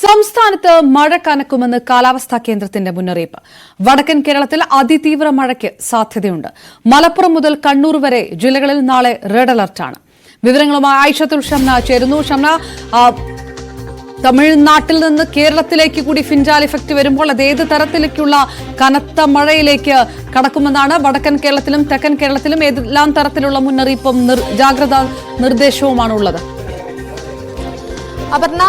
സംസ്ഥാനത്ത് മഴ കനക്കുമെന്ന് കാലാവസ്ഥാ കേന്ദ്രത്തിന്റെ മുന്നറിയിപ്പ്. വടക്കൻ കേരളത്തിൽ അതിതീവ്ര മഴയ്ക്ക് സാധ്യതയുണ്ട്. മലപ്പുറം മുതൽ കണ്ണൂർ വരെ ജില്ലകളിൽ നാളെ റെഡ് അലർട്ടാണ്. വിവരങ്ങളുമായി ആയിഷത്തുൽ ഷംന ചേരുന്നു. ഷംന, തമിഴ്നാട്ടിൽ നിന്ന് കേരളത്തിലേക്ക് കൂടി ഫിൻജാൽ ഇഫക്റ്റ് വരുമ്പോൾ അത് ഏത് തരത്തിലേക്കുള്ള കനത്ത മഴയിലേക്ക് കടക്കുമെന്നാണ്? വടക്കൻ കേരളത്തിലും തെക്കൻ കേരളത്തിലും ഏതെല്ലാം തരത്തിലുള്ള മുന്നറിയിപ്പും ജാഗ്രതാ നിർദ്ദേശവുമാണുള്ളത്? അപർണ,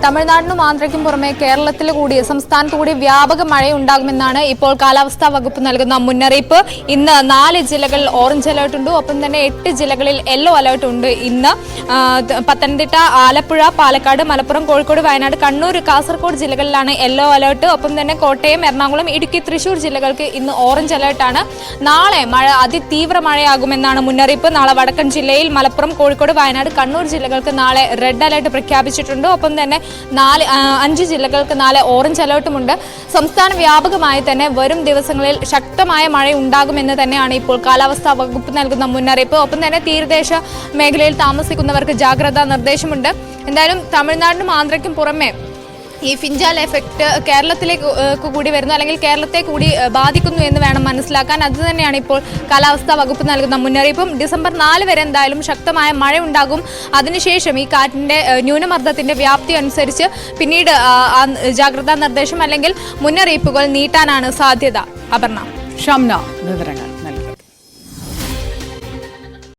തമിഴ്നാടിനും ആന്ധ്രയ്ക്കും പുറമെ കേരളത്തിൽ കൂടി സംസ്ഥാനത്ത് കൂടി വ്യാപക മഴയുണ്ടാകുമെന്നാണ് ഇപ്പോൾ കാലാവസ്ഥാ വകുപ്പ് നൽകുന്ന മുന്നറിയിപ്പ്. ഇന്ന് 4 ജില്ലകളിൽ ഓറഞ്ച് അലേർട്ട് ഉണ്ട്. ഒപ്പം തന്നെ 8 ജില്ലകളിൽ യെല്ലോ അലേർട്ട് ഉണ്ട്. ഇന്ന് പത്തനംതിട്ട, ആലപ്പുഴ, പാലക്കാട്, മലപ്പുറം, കോഴിക്കോട്, വയനാട്, കണ്ണൂർ, കാസർഗോഡ് ജില്ലകളിലാണ് യെല്ലോ അലേർട്ട്. ഒപ്പം തന്നെ കോട്ടയം, എറണാകുളം, ഇടുക്കി, തൃശൂർ ജില്ലകൾക്ക് ഇന്ന് ഓറഞ്ച് അലേർട്ടാണ്. നാളെ മഴ അതിതീവ്ര മഴയാകുമെന്നാണ് മുന്നറിയിപ്പ്. നാളെ വടക്കൻ ജില്ലയിൽ മലപ്പുറം, കോഴിക്കോട്, വയനാട്, കണ്ണൂർ ജില്ലകൾക്ക് നാളെ റെഡ് അലേർട്ട് പ്രഖ്യാപിച്ചു. ഒപ്പം തന്നെ 5 ജില്ലകൾക്ക് നാളെ ഓറഞ്ച് അലേർട്ടുമുണ്ട്. സംസ്ഥാന വ്യാപകമായി തന്നെ വരും ദിവസങ്ങളിൽ ശക്തമായ മഴ ഉണ്ടാകുമെന്ന് തന്നെയാണ് ഇപ്പോൾ കാലാവസ്ഥാ വകുപ്പ് നൽകുന്ന മുന്നറിയിപ്പ്. ഒപ്പം തന്നെ തീരദേശ മേഖലയിൽ താമസിക്കുന്നവർക്ക് ജാഗ്രതാ നിർദ്ദേശമുണ്ട്. എന്തായാലും തമിഴ്നാടിനും ആന്ധ്രയ്ക്കും പുറമെ ഈ ഫിൻജാൽ എഫക്റ്റ് കേരളത്തിലേക്ക് കൂടി വരുന്നു, അല്ലെങ്കിൽ കേരളത്തെ കൂടി ബാധിക്കുന്നു എന്ന് വേണം മനസ്സിലാക്കാൻ. അത് തന്നെയാണ് ഇപ്പോൾ കാലാവസ്ഥാ വകുപ്പ് നൽകുന്ന മുന്നറിയിപ്പും. ഡിസംബർ 4 വരെ എന്തായാലും ശക്തമായ മഴ ഉണ്ടാകും. അതിനുശേഷം ഈ കാറ്റിന്റെ ന്യൂനമർദ്ദത്തിന്റെ വ്യാപ്തി അനുസരിച്ച് പിന്നീട് ജാഗ്രതാ നിർദ്ദേശം അല്ലെങ്കിൽ മുന്നറിയിപ്പുകൾ നീട്ടാനാണ് സാധ്യത. അപർണ, ഷംന, വിവരങ്ങൾ.